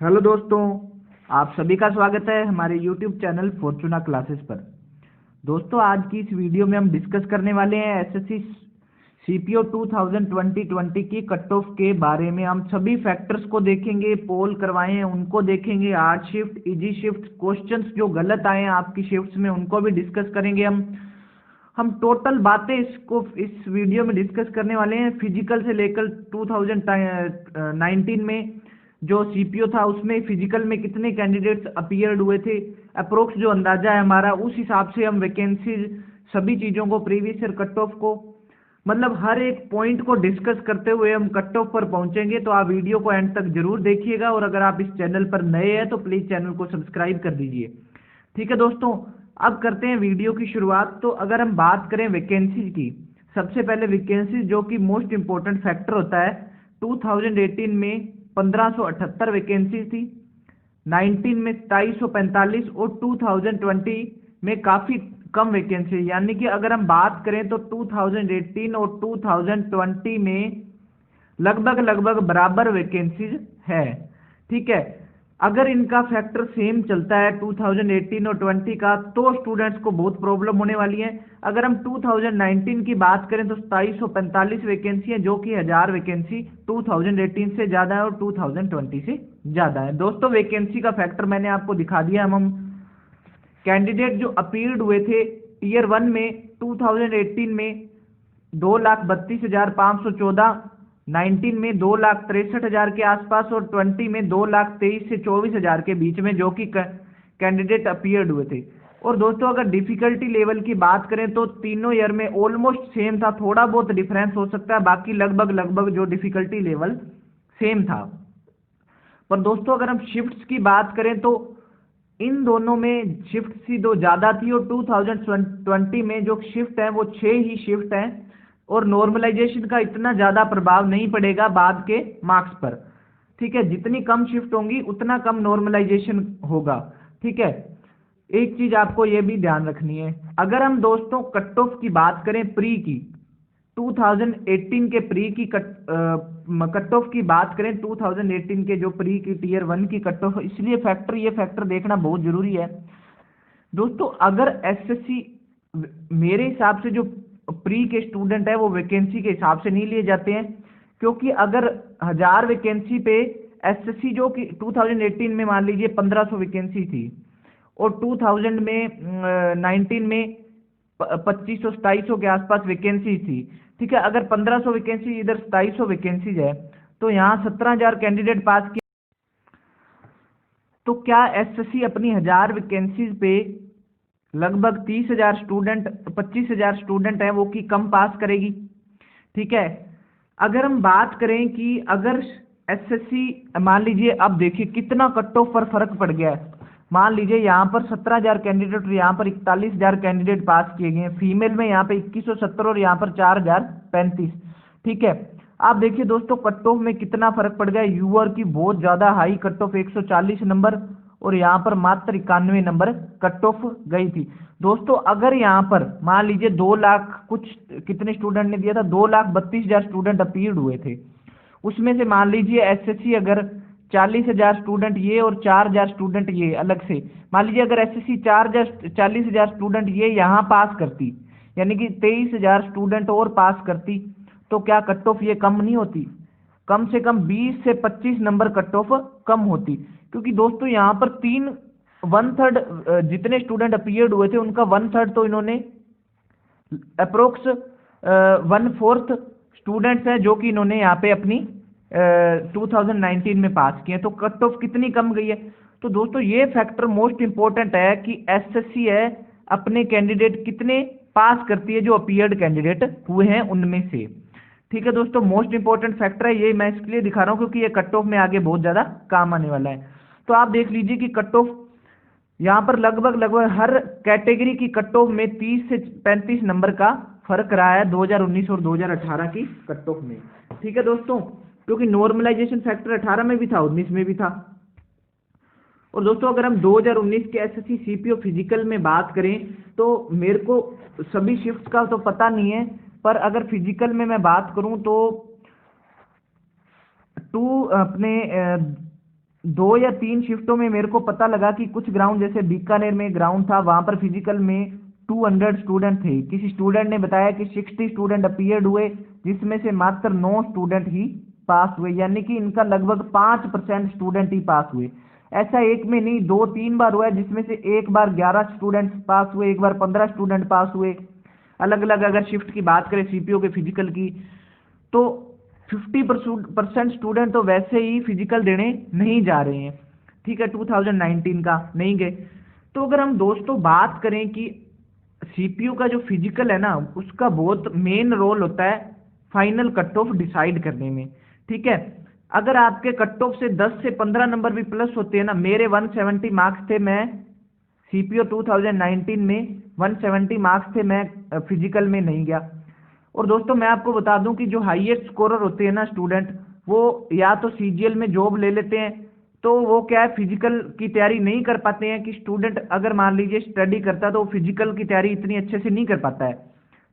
Hello दोस्तों, आप सभी का स्वागत है हमारे YouTube चैनल फॉर्चूना क्लासेस पर। दोस्तों, आज की इस वीडियो में हम डिस्कस करने वाले हैं एसएससी सीपीओ 2020 की कट ऑफ के बारे में। हम सभी फैक्टर्स को देखेंगे, पोल करवाए हैं उनको देखेंगे, hard shift, easy shift, questions जो गलत आए हैं आपकी शिफ्ट्स में उनको भी डिस्कस करेंगे। हम टोटल बातें इस वीडियो में डिस्कस करने वाले हैं। फिजिकल से लेकर 2019 में जो सीपीओ था उसमें फिजिकल में कितने कैंडिडेट्स अपीयर्ड हुए थे, अप्रोक्स जो अंदाजा है हमारा, उस हिसाब से हम वैकेंसीज सभी चीज़ों को, प्रीवियस ईयर कट ऑफ को, मतलब हर एक पॉइंट को डिस्कस करते हुए हम कट ऑफ पर पहुंचेंगे। तो आप वीडियो को एंड तक जरूर देखिएगा, और अगर आप इस चैनल पर नए हैं तो प्लीज़ चैनल को सब्सक्राइब कर दीजिए। ठीक है दोस्तों, अब करते हैं वीडियो की शुरुआत। तो अगर हम बात करें वैकेंसी की, सबसे पहले वैकेंसी जो कि मोस्ट इंपॉर्टेंट फैक्टर होता है, 2018 में 1578 वैकेंसी थी, 19 में 2745 और 2020 में काफ़ी कम वैकेंसी। यानी कि अगर हम बात करें तो 2018 और 2020 में लगभग लगभग बराबर वैकेंसीज है। ठीक है, अगर इनका फैक्टर सेम चलता है 2018 और 20 का, तो स्टूडेंट्स को बहुत प्रॉब्लम होने वाली है। अगर हम 2019 की बात करें तो 2745 वैकेंसी है, जो कि 1000 वैकेंसी 2018 से ज़्यादा है और 2020 से ज़्यादा है। दोस्तों, वैकेंसी का फैक्टर मैंने आपको दिखा दिया। हम कैंडिडेट जो अपील्ड हुए थे टीयर 1 में 2018 में 2,32,514, 19 में 2,63,000 के आसपास और 20 में 2,23,000 से 24,000 के बीच में जो कि कैंडिडेट अपीयर्ड हुए थे। और दोस्तों, अगर डिफिकल्टी लेवल की बात करें तो तीनों ईयर में ऑलमोस्ट सेम था, थोड़ा बहुत डिफरेंस हो सकता है, बाकी लगभग लगभग जो डिफिकल्टी लेवल सेम था। पर दोस्तों, अगर हम शिफ्ट्स की बात करें तो इन दोनों में शिफ्ट सी दो ज़्यादा थी, और 2020 में जो शिफ्ट है वो 6 ही शिफ्ट हैं, और नॉर्मलाइजेशन का इतना ज़्यादा प्रभाव नहीं पड़ेगा बाद के मार्क्स पर। ठीक है, जितनी कम शिफ्ट होंगी उतना कम नॉर्मलाइजेशन होगा। ठीक है, एक चीज़ आपको ये भी ध्यान रखनी है, अगर हम दोस्तों कट ऑफ की बात करें प्री की, 2018 के प्री की कट ऑफ की बात करें, 2018 के जो प्री की टीयर 1 की कट ऑफ, इसलिए ये फैक्टर देखना बहुत जरूरी है दोस्तों। अगर एसएससी, मेरे हिसाब से जो प्री के स्टूडेंट है वो वैकेंसी के हिसाब से नहीं लिए जाते हैं, क्योंकि अगर 1000 वैकेंसी पे एसएससी जो कि 2018 में मान लीजिए 1500 वैकेंसी थी, और 2019 में 2500-2700 के आसपास वैकेंसी थी। ठीक है, अगर 1500 वैकेंसी इधर 2700 वैकेंसीज है, तो यहाँ 17,000 कैंडिडेट पास किए, तो क्या एसएससी अपनी 1000 वैकेंसीज पे लगभग 30,000 स्टूडेंट, 25,000 स्टूडेंट हैं वो कि कम पास करेगी? ठीक है, अगर हम बात करें कि अगर एसएससी, मान लीजिए, अब देखिए कितना कट ऑफ पर फर्क पड़ गया है। मान लीजिए यहाँ पर 17,000 कैंडिडेट और यहाँ पर 41,000 कैंडिडेट पास किए गए हैं। फीमेल में यहाँ पे 2170 और यहाँ पर 4,035। ठीक है, आप देखिए दोस्तों कट ऑफ में कितना फर्क पड़ गया। यूआर की बहुत ज़्यादा हाई कट ऑफ 140 नंबर, और यहाँ पर मात्र 91 नंबर कट ऑफ गई थी। दोस्तों, अगर यहाँ पर मान लीजिए 2 लाख कुछ कितने स्टूडेंट ने दिया था, 2,32,000 स्टूडेंट अपील्ड हुए थे, उसमें से मान लीजिए एसएससी अगर 40,000 स्टूडेंट ये और 4,000 स्टूडेंट ये अलग से, मान लीजिए अगर एसएससी 40,000 स्टूडेंट ये यहाँ पास करती, यानी कि 23,000 स्टूडेंट और पास करती, तो क्या कट ऑफ ये कम नहीं होती? कम से कम 20 से 25 नंबर कट ऑफ कम होती। क्योंकि दोस्तों यहाँ पर 1/3 जितने स्टूडेंट अपीयर्ड हुए थे उनका 1/3 तो इन्होंने, अप्रोक्स 1/4 स्टूडेंट्स हैं जो कि इन्होंने यहाँ पे अपनी 2019 में पास किए, तो कट ऑफ कितनी कम गई है। तो दोस्तों, ये फैक्टर मोस्ट इंपॉर्टेंट है कि एसएससी है अपने कैंडिडेट कितने पास करती है जो अपीयर्ड कैंडिडेट हुए हैं उनमें से। ठीक है दोस्तों, मोस्ट इंपॉर्टेंट फैक्टर है ये, मैं इसके लिए दिखा रहा हूँ क्योंकि ये कट ऑफ में आगे बहुत ज़्यादा काम आने वाला है। तो आप देख लीजिए कि कट ऑफ यहाँ पर लगभग लगभग हर कैटेगरी की कट ऑफ में 30 से 35 नंबर का फर्क रहा है 2019 और 2018 की कट ऑफ में। ठीक है दोस्तों, क्योंकि नॉर्मलाइजेशन फैक्टर 18 में भी था, 19 में भी था। और दोस्तों, अगर हम 2019 के एसएससी सीपीओ फिजिकल में बात करें तो मेरे को सभी शिफ्ट का तो पता नहीं है, पर अगर फिजिकल में मैं बात करूं तो 2 या 3 शिफ्टों में मेरे को पता लगा कि कुछ ग्राउंड, जैसे बीकानेर में ग्राउंड था, वहां पर फिजिकल में 200 स्टूडेंट थे। किसी स्टूडेंट ने बताया कि 60 स्टूडेंट अपीयर्ड हुए, जिसमें से मात्र 9 स्टूडेंट ही पास हुए, यानी कि इनका लगभग 5% स्टूडेंट ही पास हुए। ऐसा एक में नहीं, 2-3 बार हुआ है, जिसमें से एक बार 11 स्टूडेंट पास हुए, एक बार 15 स्टूडेंट पास हुए। अलग अलग अगर शिफ्ट की बात करें सीपीओ के फिजिकल की, तो 50% स्टूडेंट तो वैसे ही फिजिकल देने नहीं जा रहे हैं, ठीक है, 2019 का नहीं गए। तो अगर हम दोस्तों बात करें कि सीपीयू का जो फिजिकल है ना, उसका बहुत मेन रोल होता है फाइनल कट ऑफ डिसाइड करने में, ठीक है। अगर आपके कट ऑफ से 10 से 15 नंबर भी प्लस होते हैं ना, मेरे 170 मार्क्स थे, मैं सीपीओ 2019 में 170 मार्क्स थे, मैं फिजिकल में नहीं गया। और दोस्तों मैं आपको बता दूं कि जो हाईएस्ट स्कोरर होते हैं ना स्टूडेंट, वो या तो सीजीएल में जॉब ले लेते हैं, तो वो क्या है, फिजिकल की तैयारी नहीं कर पाते हैं। कि स्टूडेंट अगर मान लीजिए स्टडी करता है तो वो फिजिकल की तैयारी इतनी अच्छे से नहीं कर पाता है,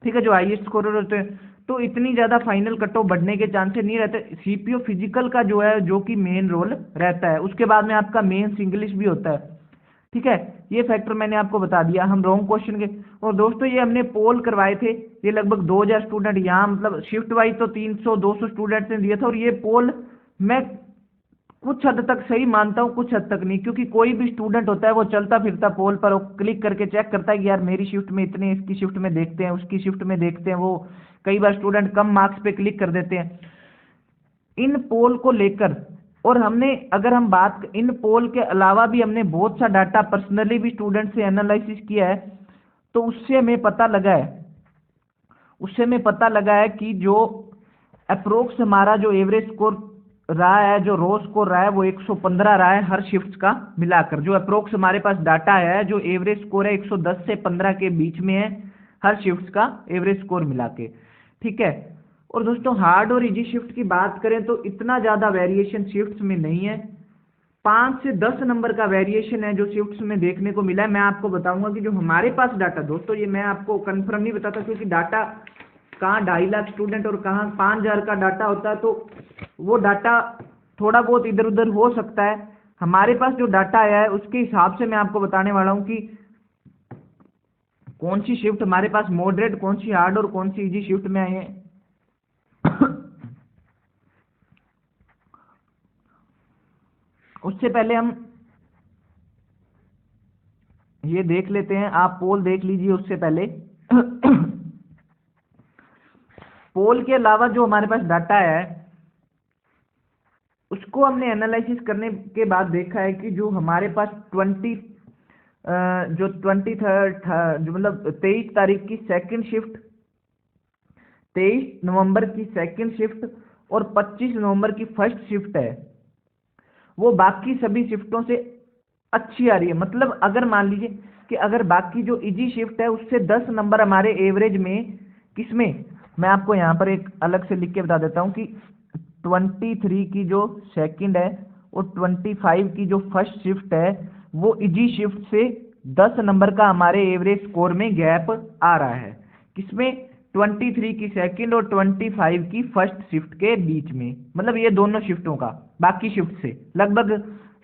ठीक है, जो हाईएस्ट स्कोरर होते हैं, तो इतनी ज़्यादा फाइनल कट ऑफ बढ़ने के चांसेस नहीं रहते। सीपीओ फिजिकल का जो है, जो कि मेन रोल रहता है। उसके बाद में आपका मेंस इंग्लिश भी होता है, ठीक है। ये फैक्टर मैंने आपको बता दिया। हम रॉन्ग क्वेश्चन के, और दोस्तों ये हमने पोल करवाए थे, ये लगभग 2000 स्टूडेंट, यहाँ मतलब शिफ्ट वाइज तो 300-200 स्टूडेंट्स ने दिया था। और ये पोल मैं कुछ हद तक सही मानता हूँ, कुछ हद तक नहीं, क्योंकि कोई भी स्टूडेंट होता है वो चलता फिरता पोल पर क्लिक करके चेक करता है कि यार मेरी शिफ्ट में इतने, इसकी शिफ्ट में देखते हैं, उसकी शिफ्ट में देखते हैं। वो कई बार स्टूडेंट कम मार्क्स पे क्लिक कर देते हैं इन पोल को लेकर। और हमने, अगर हम बात इन पोल के अलावा भी हमने बहुत सा डाटा पर्सनली भी स्टूडेंट से एनालिसिस किया है, तो उससे हमें पता लगा है कि जो अप्रोक्स हमारा जो एवरेज स्कोर रहा है, जो रो स्कोर रहा है, वो 115 रहा है हर शिफ्ट का मिलाकर। जो अप्रोक्स हमारे पास डाटा है, जो एवरेज स्कोर है 110 से 15 के बीच में है हर शिफ्ट का एवरेज स्कोर मिला के, ठीक है। और दोस्तों हार्ड और इजी शिफ्ट की बात करें तो इतना ज़्यादा वेरिएशन शिफ्ट्स में नहीं है, 5 से 10 नंबर का वेरिएशन है जो शिफ्ट्स में देखने को मिला है। मैं आपको बताऊंगा कि जो हमारे पास डाटा, दोस्तों ये मैं आपको कंफर्म नहीं बताता, क्योंकि डाटा कहाँ 2.5 लाख स्टूडेंट और कहाँ 5000 का डाटा होता है, तो वो डाटा थोड़ा बहुत इधर उधर हो सकता है। हमारे पास जो डाटा आया है उसके हिसाब से मैं आपको बताने वाला हूँ कि कौन सी शिफ्ट हमारे पास मॉडरेट, कौन सी हार्ड और कौन सी इजी शिफ्ट में आई है। उससे पहले हम ये देख लेते हैं, आप पोल देख लीजिए उससे पहले। पोल के अलावा जो हमारे पास डाटा है उसको हमने एनालिसिस करने के बाद देखा है कि जो हमारे पास 23 जो मतलब 23 तारीख की सेकंड शिफ्ट, 23 नवंबर की सेकंड शिफ्ट और 25 नवंबर की फर्स्ट शिफ्ट है, वो बाकी सभी शिफ्टों से अच्छी आ रही है। मतलब अगर मान लीजिए कि अगर बाकी जो इजी शिफ्ट है उससे 10 नंबर हमारे एवरेज में, किसमें, मैं आपको यहाँ पर एक अलग से लिख के बता देता हूँ कि 23 की जो सेकंड है और 25 की जो फर्स्ट शिफ्ट है, वो इजी शिफ्ट से 10 नंबर का हमारे एवरेज स्कोर में गैप आ रहा है। किसमें, 23 की सेकंड और 25 की फर्स्ट शिफ्ट के बीच में, मतलब ये दोनों शिफ्टों का बाकी शिफ्ट से लगभग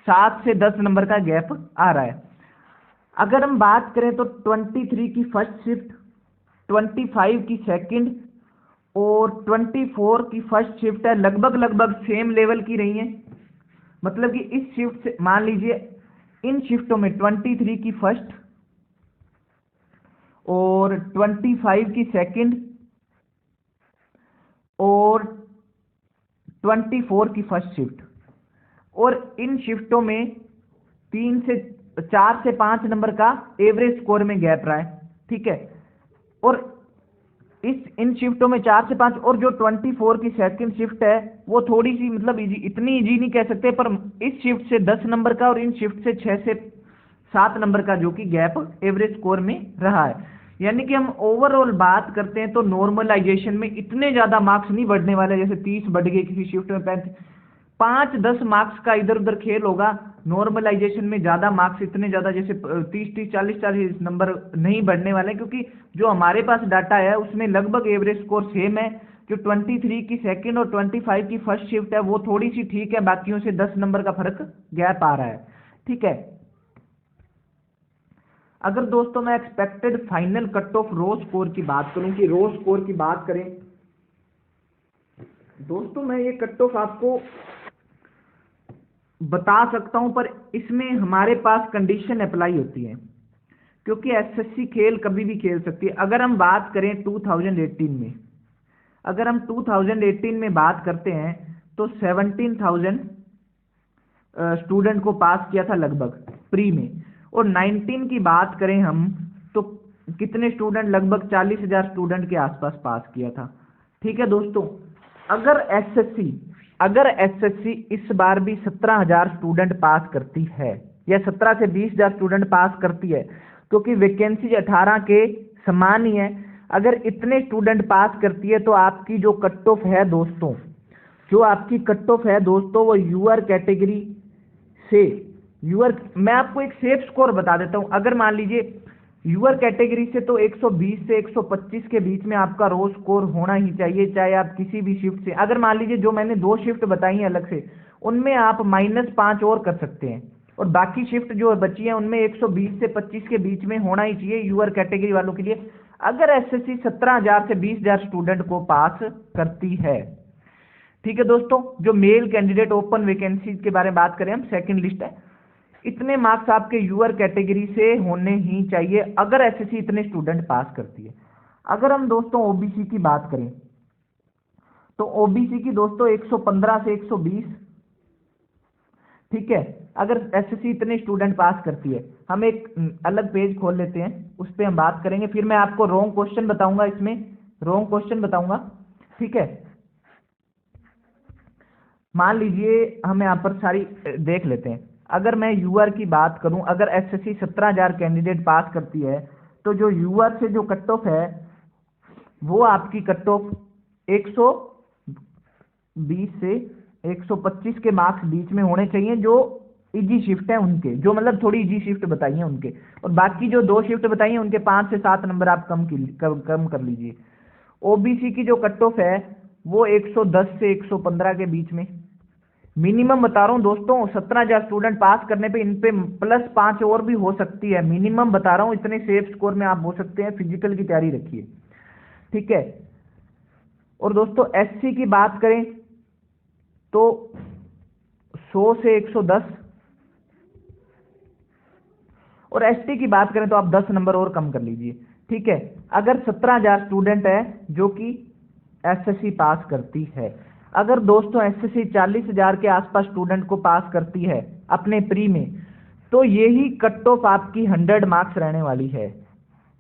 7 से 10 नंबर का गैप आ रहा है। अगर हम बात करें तो 23 की फर्स्ट शिफ्ट, 25 की सेकंड और 24 की फर्स्ट शिफ्ट है, लगभग सेम लेवल की रही है। मतलब कि इस शिफ्ट से मान लीजिए इन शिफ्टों में 23 की फर्स्ट और 25 की सेकंड और 24 की फर्स्ट शिफ्ट, और इन शिफ्टों में 4 से 5 नंबर का एवरेज स्कोर में गैप रहा है, ठीक है। और इन शिफ्टों में 4 से 5, और जो 24 की सेकंड शिफ्ट है वो थोड़ी सी मतलब इजी, इतनी इजी नहीं कह सकते, पर इस शिफ्ट से 10 नंबर का और इन शिफ्ट से 6 से 7 नंबर का जो कि गैप एवरेज स्कोर में रहा है। यानी कि हम ओवरऑल बात करते हैं तो नॉर्मलाइजेशन में इतने ज़्यादा मार्क्स नहीं बढ़ने वाले, जैसे 30 बढ़ गए किसी शिफ्ट में, 5-10 मार्क्स का इधर उधर खेल होगा। नॉर्मलाइजेशन में ज़्यादा मार्क्स इतने ज़्यादा जैसे 30-30, 40-40 नंबर नहीं बढ़ने वाले, क्योंकि जो हमारे पास डाटा है उसमें लगभग एवरेज स्कोर सेम है, जो 23 की सेकंड और 25 की फर्स्ट शिफ्ट है वो थोड़ी सी ठीक है, बाकियों से 10 नंबर का फर्क गैप आ रहा है। ठीक है, अगर दोस्तों मैं एक्सपेक्टेड फाइनल कट ऑफ रो स्कोर की बात करूं कि रो स्कोर की बात करें दोस्तों, मैं ये कट ऑफ आपको बता सकता हूं, पर इसमें हमारे पास कंडीशन अप्लाई होती है, क्योंकि एसएससी खेल कभी भी खेल सकती है। अगर हम बात करें 2018 में, अगर हम 2018 में बात करते हैं तो 17,000 स्टूडेंट को पास किया था लगभग प्री में, और 19 की बात करें हम तो कितने स्टूडेंट, लगभग 40,000 स्टूडेंट के आसपास पास किया था। ठीक है दोस्तों, अगर एसएससी इस बार भी 17,000 स्टूडेंट पास करती है या 17 से 20,000 स्टूडेंट पास करती है, क्योंकि वैकेंसी 18 के समान ही है, अगर इतने स्टूडेंट पास करती है तो आपकी जो कट ऑफ है दोस्तों, जो आपकी कट ऑफ है दोस्तों, वो यूआर कैटेगरी से मैं आपको एक सेफ स्कोर बता देता हूं। अगर मान लीजिए यूआर कैटेगरी से तो 120 से 125 के बीच में आपका रो स्कोर होना ही चाहिए, चाहे आप किसी भी शिफ्ट से, अगर मान लीजिए जो मैंने 2 शिफ्ट बताई हैं अलग से, उनमें आप -5 और कर सकते हैं, और बाकी शिफ्ट जो बची है उनमें 120 से 25 के बीच में होना ही चाहिए यूआर कैटेगरी वालों के लिए, अगर एसएससी 17,000 से 20,000 स्टूडेंट को पास करती है। ठीक है दोस्तों, जो मेल कैंडिडेट ओपन वैकेंसी के बारे में बात करें हम, सेकंड लिस्ट है, इतने मार्क्स आपके यूआर कैटेगरी से होने ही चाहिए अगर एसएससी इतने स्टूडेंट पास करती है। अगर हम दोस्तों ओबीसी की बात करें तो ओबीसी की दोस्तों 115 से 120, ठीक है, अगर एसएससी इतने स्टूडेंट पास करती है। हम एक अलग पेज खोल लेते हैं, उस पर हम बात करेंगे, फिर मैं आपको रॉन्ग क्वेश्चन बताऊंगा, इसमें रॉन्ग क्वेश्चन बताऊंगा। ठीक है, मान लीजिए हम यहाँ पर सारी देख लेते हैं। अगर मैं यूआर की बात करूं, अगर एसएससी 17,000 कैंडिडेट पास करती है तो जो यूआर से जो कट ऑफ है वो आपकी कट ऑफ 120 से 125 के मार्क्स बीच में होने चाहिए, जो इजी शिफ्ट है उनके, जो मतलब थोड़ी इजी शिफ्ट बताई है उनके, और बाकी जो 2 शिफ्ट बताई है उनके 5 से 7 नंबर आप कम कर लीजिए। ओबीसी की जो कट ऑफ है वो 110 से 115 के बीच में, मिनिमम बता रहा हूं दोस्तों, 17,000 स्टूडेंट पास करने पे इन पे +5 और भी हो सकती है, मिनिमम बता रहा हूं, इतने सेफ स्कोर में आप हो सकते हैं। फिजिकल की तैयारी रखिए। ठीक है, और दोस्तों एससी की बात करें तो 100 से 110, और एसटी की बात करें तो आप 10 नंबर और कम कर लीजिए। ठीक है, अगर 17,000 स्टूडेंट है जो कि एसएससी पास करती है, अगर दोस्तों एसएससी 40,000 के आसपास स्टूडेंट को पास करती है अपने प्री में, तो यही कट ऑफ आपकी 100 मार्क्स रहने वाली है,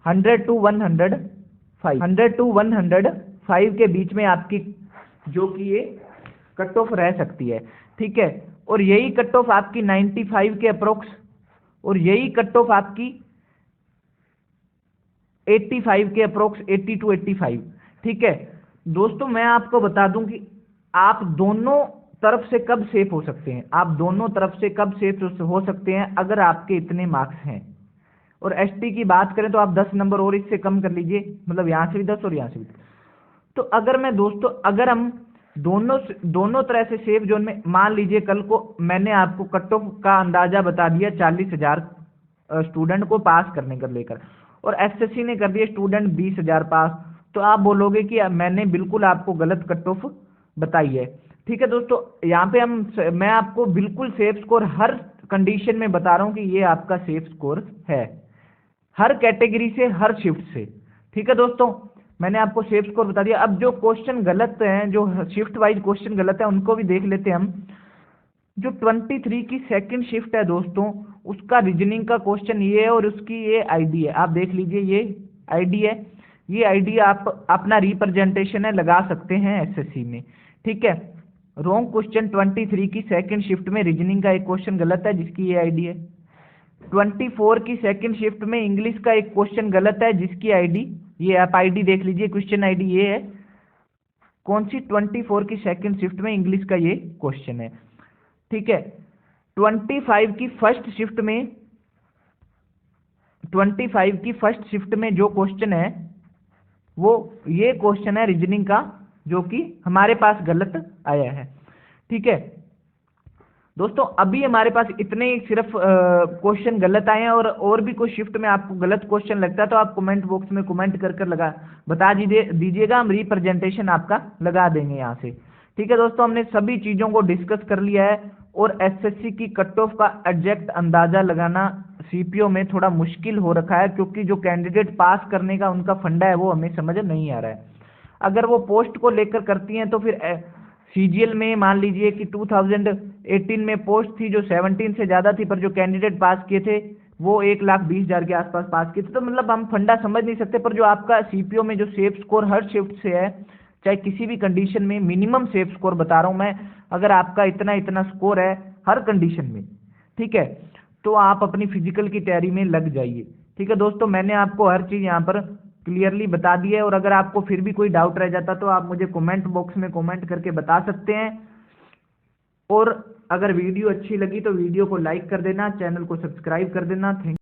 100 to 105 के बीच में आपकी जो कि ये कट ऑफ रह सकती है। ठीक है, और यही कट ऑफ आपकी 95 के अप्रोक्स, और यही कट ऑफ आपकी 85 के अप्रोक्स, 80 to 85। ठीक है दोस्तों, मैं आपको बता दूं कि आप दोनों तरफ से कब सेफ हो सकते हैं, आप दोनों तरफ से कब सेफ हो सकते हैं अगर आपके इतने मार्क्स हैं। और एसटी की बात करें तो आप 10 नंबर और इससे कम कर लीजिए, मतलब यहाँ से भी 10 और यहाँ से भी 10। तो अगर मैं दोस्तों, अगर हम दोनों तरह से सेफ जोन में, मान लीजिए कल को मैंने आपको कट ऑफ का अंदाजा बता दिया 40,000 स्टूडेंट को पास करने का लेकर, और एसएससी ने कर दिया स्टूडेंट 20,000 पास, तो आप बोलोगे कि मैंने बिल्कुल आपको गलत कट ऑफ बताई है। ठीक है दोस्तों, यहाँ पे मैं आपको बिल्कुल सेफ स्कोर हर कंडीशन में बता रहा हूँ कि ये आपका सेफ स्कोर है, हर कैटेगरी से, हर शिफ्ट से। ठीक है दोस्तों, मैंने आपको सेफ स्कोर बता दिया। अब जो क्वेश्चन गलत हैं, जो शिफ्ट वाइज क्वेश्चन गलत है, उनको भी देख लेते हैं हम। जो 23 की सेकंड शिफ्ट है दोस्तों, उसका रीजनिंग का क्वेश्चन ये है और उसकी ये आईडी है, आप देख लीजिए, ये आईडी है, ये आईडी आप अपना रिप्रेजेंटेशन है लगा सकते हैं एसएससी में। ठीक है, रॉन्ग क्वेश्चन 23 की सेकंड शिफ्ट में रीजनिंग का एक क्वेश्चन गलत है जिसकी ये आईडी है। 24 की सेकंड शिफ्ट में इंग्लिश का एक क्वेश्चन गलत है जिसकी आईडी, ये आप आईडी देख लीजिए, क्वेश्चन आईडी ये है, कौन सी, 24 की सेकंड शिफ्ट में इंग्लिश का ये क्वेश्चन है। ठीक है, 25 की फर्स्ट शिफ्ट में, 25 की फर्स्ट शिफ्ट में जो क्वेश्चन है वो ये क्वेश्चन है रीजनिंग का, जो कि हमारे पास गलत आया है। ठीक है दोस्तों, अभी हमारे पास इतने ही सिर्फ क्वेश्चन गलत आए हैं, और भी कोई शिफ्ट में आपको गलत क्वेश्चन लगता है तो आप कमेंट बॉक्स में कमेंट कर कर बता दीजिएगा, हम रिप्रेजेंटेशन आपका लगा देंगे यहाँ से। ठीक है दोस्तों, हमने सभी चीज़ों को डिस्कस कर लिया है, और एसएससी की कट ऑफ का एग्जैक्ट अंदाजा लगाना सीपीओ में थोड़ा मुश्किल हो रखा है, क्योंकि जो कैंडिडेट पास करने का उनका फंडा है वो हमें समझ नहीं आ रहा है। अगर वो पोस्ट को लेकर करती हैं तो फिर सीजीएल में मान लीजिए कि 2018 में पोस्ट थी जो 17 से ज़्यादा थी, पर जो कैंडिडेट पास किए थे वो 1,20,000 के आसपास पास किए थे। तो मतलब हम फंडा समझ नहीं सकते, पर जो आपका सीपीओ में जो सेफ स्कोर हर शिफ्ट से है, चाहे किसी भी कंडीशन में, मिनिमम सेफ स्कोर बता रहा हूँ मैं, अगर आपका इतना इतना स्कोर है हर कंडीशन में, ठीक है, तो आप अपनी फिजिकल की तैयारी में लग जाइए। ठीक है दोस्तों, मैंने आपको हर चीज़ यहाँ पर क्लियरली बता दी है, और अगर आपको फिर भी कोई डाउट रह जाता तो आप मुझे कमेंट बॉक्स में कमेंट करके बता सकते हैं। और अगर वीडियो अच्छी लगी तो वीडियो को लाइक कर देना, चैनल को सब्सक्राइब कर देना। थैंक